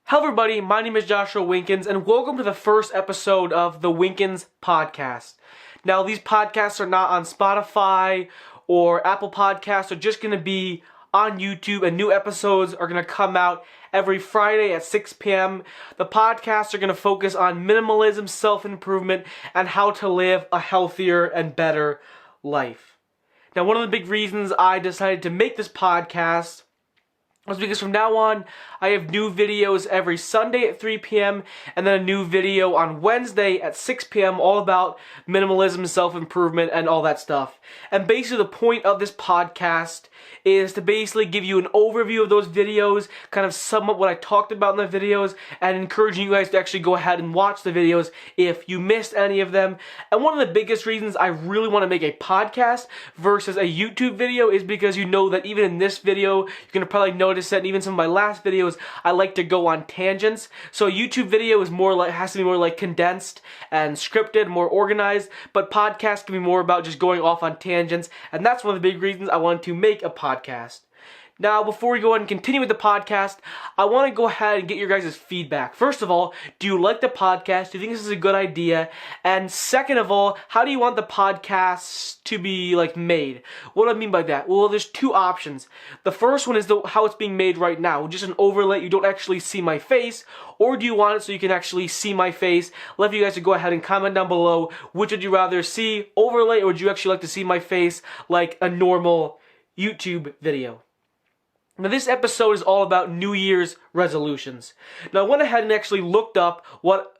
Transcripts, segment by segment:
Hello everybody, my name is Joshua Winkens, and welcome to the first episode of the Winkens Podcast. Now, these podcasts are not on Spotify or Apple Podcasts, they're just going to be on YouTube, and new episodes are going to come out every Friday at 6 p.m. The podcasts are going to focus on minimalism, self-improvement, and how to live a healthier and better life. Now, one of the big reasons I decided to make this podcast was because from now on, I have new videos every Sunday at 3 p.m. and then a new video on Wednesday at 6 p.m. all about minimalism, self-improvement, and all that stuff. And basically the point of this podcast is to basically give you an overview of those videos, kind of sum up what I talked about in the videos, and encouraging you guys to actually go ahead and watch the videos if you missed any of them. And one of the biggest reasons I really want to make a podcast versus a YouTube video is because you know that even in this video, you're going to probably notice that in even some of my last videos, I like to go on tangents. So a YouTube video is more like, has to be more like condensed and scripted, more organized, but podcasts can be more about just going off on tangents, and that's one of the big reasons I wanted to make a podcast. Now, before we go ahead and continue with the podcast, I want to go ahead and get your guys' feedback. First of all, do you like the podcast? Do you think this is a good idea? And second of all, how do you want the podcast to be made? What do I mean by that? Well, there's two options. The first one is how it's being made right now, just an overlay. You don't actually see my face. Or do you want it so you can actually see my face? Love you guys to go ahead and comment down below. Which would you rather see, overlay, or would you actually like to see my face like a normal YouTube video? Now, this episode is all about New Year's resolutions. Now, I went ahead and actually looked up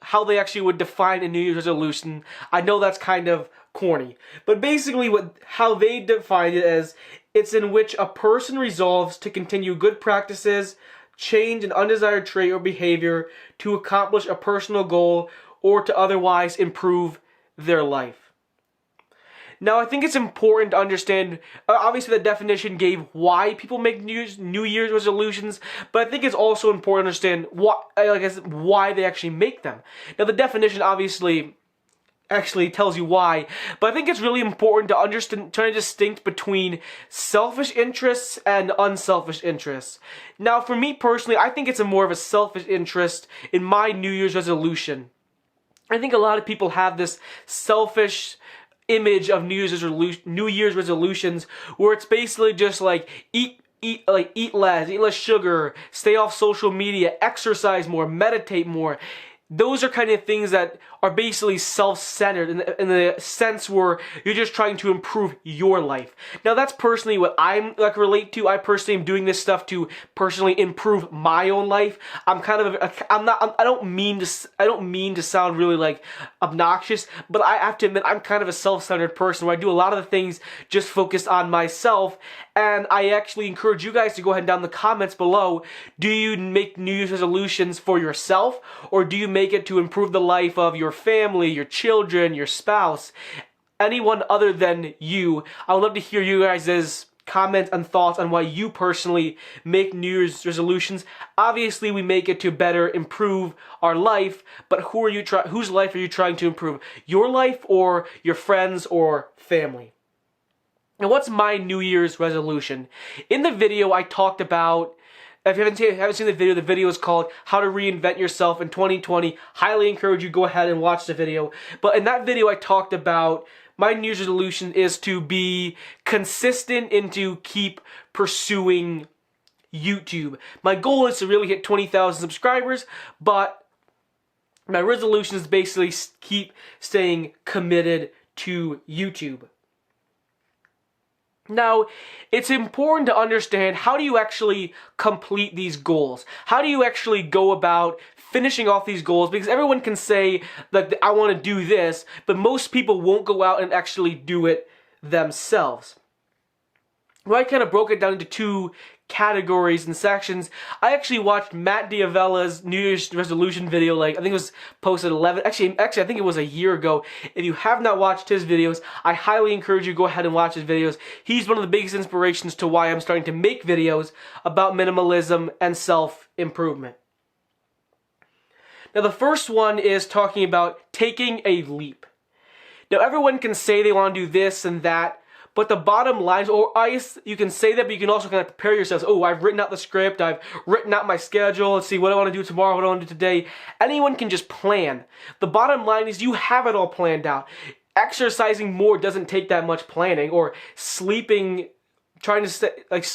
how they actually would define a New Year's resolution. I know that's kind of corny, but basically how they define it as it's in which a person resolves to continue good practices, change an undesired trait or behavior to accomplish a personal goal or to otherwise improve their life. Now, I think it's important to understand, obviously the definition gave why people make New Year's resolutions, but I think it's also important to understand why they actually make them. Now, the definition obviously actually tells you why, but I think it's really important to understand, trying to distinct between selfish interests and unselfish interests. Now, for me personally, I think it's more of a selfish interest in my New Year's resolution. I think a lot of people have this selfish image of New Year's resolutions where it's basically just like eat less sugar, stay off social media, exercise more, meditate more. Those are kind of things that are basically self-centered in the sense where you're just trying to improve your life. Now, that's personally what I'm relate to. I personally am doing this stuff to personally improve my own life. I don't mean to sound really obnoxious, but I have to admit I'm kind of a self-centered person where I do a lot of the things just focused on myself. And I actually encourage you guys to go ahead and down in the comments below, do you make New Year's resolutions for yourself, or do you make it to improve the life of your family, your children, your spouse, anyone other than you? I would love to hear you guys' comments and thoughts on why you personally make New Year's resolutions. Obviously, we make it to better improve our life, but whose life are you trying to improve? Your life or your friends or family? Now, what's my New Year's resolution? In the video, I talked about, if you haven't seen the video is called How to Reinvent Yourself in 2020. Highly encourage you to go ahead and watch the video. But in that video, I talked about my New Year's resolution is to be consistent and to keep pursuing YouTube. My goal is to really hit 20,000 subscribers, but my resolution is basically keep staying committed to YouTube. Now, it's important to understand, how do you actually complete these goals? How do you actually go about finishing off these goals? Because everyone can say that I want to do this, but most people won't go out and actually do it themselves. Well, I kind of broke it down into two categories and sections. I actually watched Matt D'Avella's New Year's resolution video, I think it was posted actually I think it was a year ago. If you have not watched his videos, I highly encourage you to go ahead and watch his videos. He's one of the biggest inspirations to why I'm starting to make videos about minimalism and self-improvement. Now, the first one is talking about taking a leap. Now, everyone can say they want to do this and that, But the bottom line is, you can say that, but you can also kind of prepare yourselves. Oh, I've written out the script. I've written out my schedule. Let's see what I want to do tomorrow, what I want to do today. Anyone can just plan. The bottom line is you have it all planned out. Exercising more doesn't take that much planning, or sleeping, trying to stay,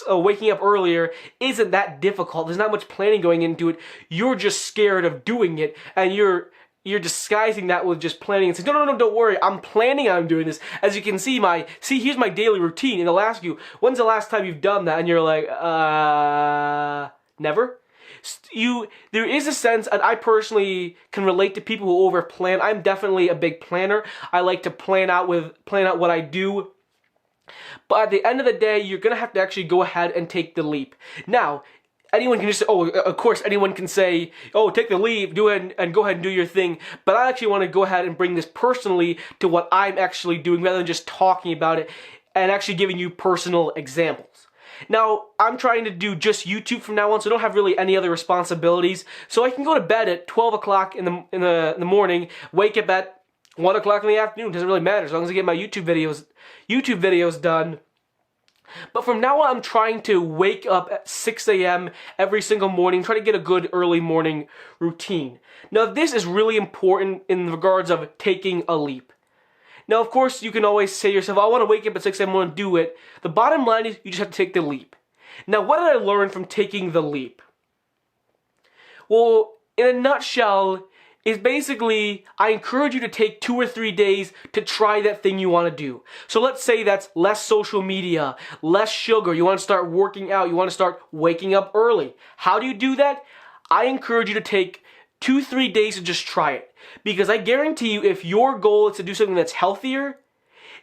waking up earlier isn't that difficult. There's not much planning going into it. You're just scared of doing it, and you're disguising that with just planning and saying, no, don't worry, I'm planning on doing this. As you can see, here's my daily routine, and they'll ask you, when's the last time you've done that? And you're like, never. There is a sense, and I personally can relate to people who over plan. I'm definitely a big planner. I like to plan out what I do. But at the end of the day, you're gonna have to actually go ahead and take the leap. Now, anyone can just say, of course, anyone can say, take the leap, do it, and go ahead and do your thing. But I actually want to go ahead and bring this personally to what I'm actually doing, rather than just talking about it and actually giving you personal examples. Now, I'm trying to do just YouTube from now on, so I don't have really any other responsibilities. So I can go to bed at 12 o'clock in the morning, wake up at 1 o'clock in the afternoon. It doesn't really matter, as long as I get my YouTube videos done. But from now on, I'm trying to wake up at 6 a.m. every single morning, try to get a good early morning routine. Now, this is really important in regards of taking a leap. Now, of course, you can always say to yourself, I want to wake up at 6 a.m., I want to do it. The bottom line is you just have to take the leap. Now, what did I learn from taking the leap? Well, in a nutshell, is basically, I encourage you to take 2 or 3 days to try that thing you want to do. So let's say that's less social media, less sugar, you want to start working out, you want to start waking up early. How do you do that? I encourage you to take 2-3 days to just try it. Because I guarantee you, if your goal is to do something that's healthier,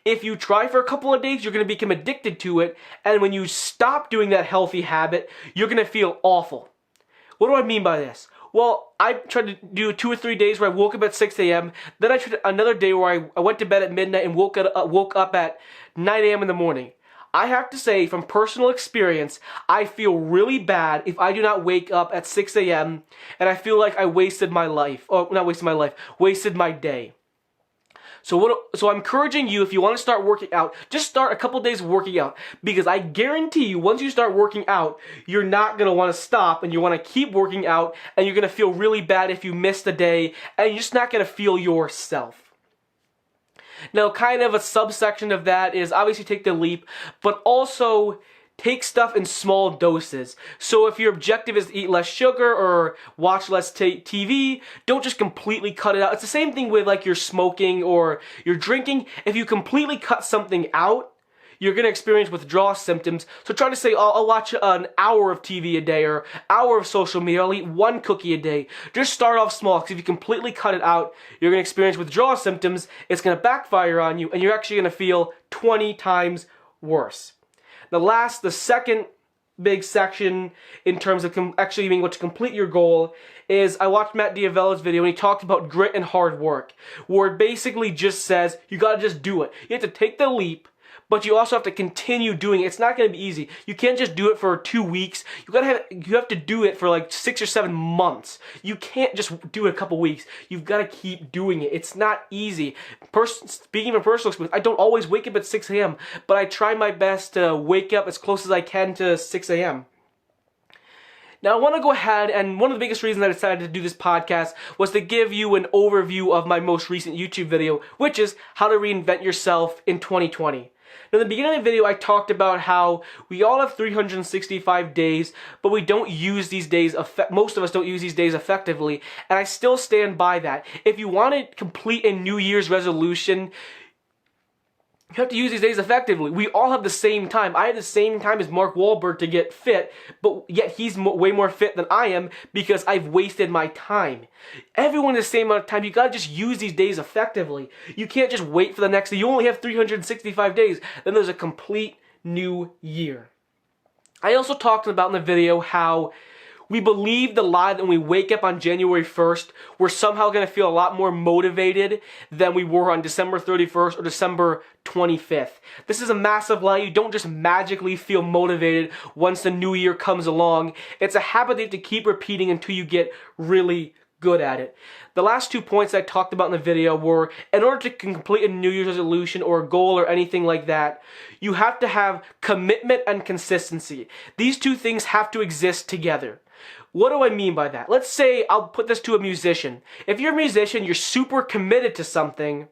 if you try for a couple of days, you're going to become addicted to it, and when you stop doing that healthy habit, you're going to feel awful. What do I mean by this? Well, I tried to do 2 or 3 days where I woke up at 6 a.m. Then I tried another day where I went to bed at midnight and woke up at 9 a.m. in the morning. I have to say, from personal experience, I feel really bad if I do not wake up at 6 a.m. and I feel like I wasted my life. Oh, not wasted my life, wasted my day. So I'm encouraging you, if you want to start working out, just start a couple days working out. Because I guarantee you, once you start working out, you're not going to want to stop, and you want to keep working out, and you're going to feel really bad if you miss a day, and you're just not going to feel yourself. Now, kind of a subsection of that is obviously take the leap, but also take stuff in small doses. So if your objective is to eat less sugar or watch less TV, don't just completely cut it out. It's the same thing with like your smoking or your drinking. If you completely cut something out, you're going to experience withdrawal symptoms. So try to say, I'll watch an hour of TV a day or hour of social media. I'll eat 1 cookie a day. Just start off small, because if you completely cut it out, you're going to experience withdrawal symptoms. It's going to backfire on you, and you're actually going to feel 20 times worse. The second big section in terms of actually being able to complete your goal is, I watched Matt Diavella's video and he talked about grit and hard work, where it basically just says you gotta just do it. You have to take the leap, but you also have to continue doing it. It's not going to be easy. You can't just do it for 2 weeks. You have to do it for like 6 or 7 months. You can't just do it a couple weeks. You've got to keep doing it. It's not easy. Speaking from personal experience, I don't always wake up at 6 a.m., but I try my best to wake up as close as I can to 6 a.m. Now, I want to go ahead, and one of the biggest reasons I decided to do this podcast was to give you an overview of my most recent YouTube video, which is how to reinvent yourself in 2020. Now, in the beginning of the video, I talked about how we all have 365 days, but we don't use these days, most of us don't use these days effectively, and I still stand by that. If you want to complete a New Year's resolution, you have to use these days effectively. We all have the same time. I have the same time as Mark Wahlberg to get fit, but yet he's way more fit than I am because I've wasted my time. Everyone has the same amount of time. You gotta just use these days effectively. You can't just wait for the next day. You only have 365 days. Then there's a complete new year. I also talked about in the video how we believe the lie that when we wake up on January 1st, we're somehow going to feel a lot more motivated than we were on December 31st or December 25th. This is a massive lie. You don't just magically feel motivated once the new year comes along. It's a habit that you have to keep repeating until you get really good good at it. The last 2 points I talked about in the video were, in order to complete a New Year's resolution or a goal or anything like that, you have to have commitment and consistency. These two things have to exist together. What do I mean by that? Let's say I'll put this to a musician. If you're a musician, you're super committed to something,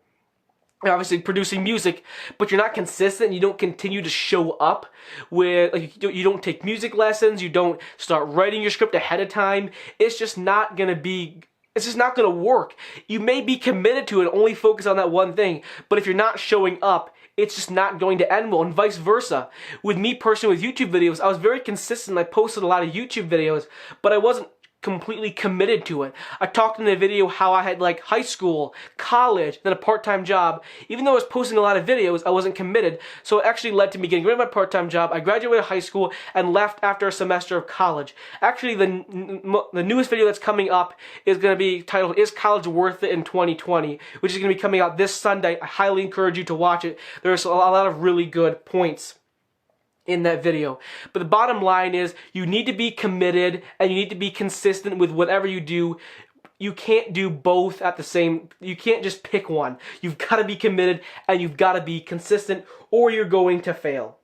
obviously producing music, but you're not consistent, you don't continue to show up with, like, you don't take music lessons, you don't start writing your script ahead of time, it's just not gonna work. You may be committed to it, only focus on that one thing, but if you're not showing up, it's just not going to end well, and vice versa. With me personally, with YouTube videos, I was very consistent. I posted a lot of YouTube videos, but I wasn't completely committed to it. I talked in the video how I had like high school, college, then a part-time job. Even though I was posting a lot of videos, I wasn't committed. So it actually led to me getting rid of my part-time job. I graduated high school and left after a semester of college. Actually, the newest video that's coming up is going to be titled, "Is College Worth It in 2020?" which is going to be coming out this Sunday. I highly encourage you to watch it. There's a lot of really good points in that video. But the bottom line is, you need to be committed and you need to be consistent with whatever you do. You can't do both at the same, you can't just pick one. You've got to be committed and you've got to be consistent, or you're going to fail.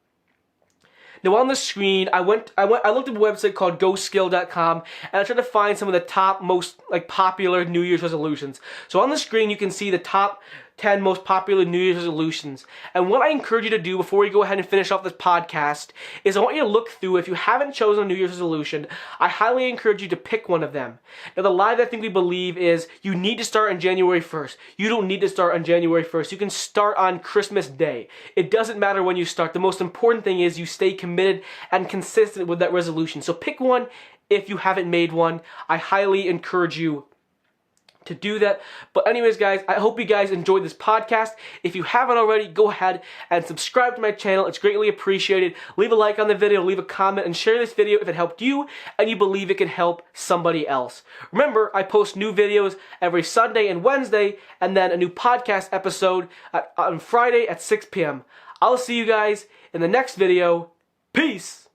Now on the screen, I looked at a website called GoSkill.com, and I tried to find some of the top most popular New Year's resolutions. So on the screen, you can see the top 10 most popular New Year's resolutions. And what I encourage you to do before we go ahead and finish off this podcast is I want you to look through, if you haven't chosen a New Year's resolution, I highly encourage you to pick one of them. Now the lie that I think we believe is you need to start on January 1st. You don't need to start on January 1st. You can start on Christmas Day. It doesn't matter when you start. The most important thing is you stay committed and consistent with that resolution. So pick one if you haven't made one. I highly encourage you to do that. But anyways, guys, I hope you guys enjoyed this podcast. If you haven't already, go ahead and subscribe to my channel. It's greatly appreciated. Leave a like on the video, leave a comment, and share this video if it helped you and you believe it can help somebody else. Remember, I post new videos every Sunday and Wednesday, and then a new podcast episode on Friday at 6 p.m. I'll see you guys in the next video. Peace!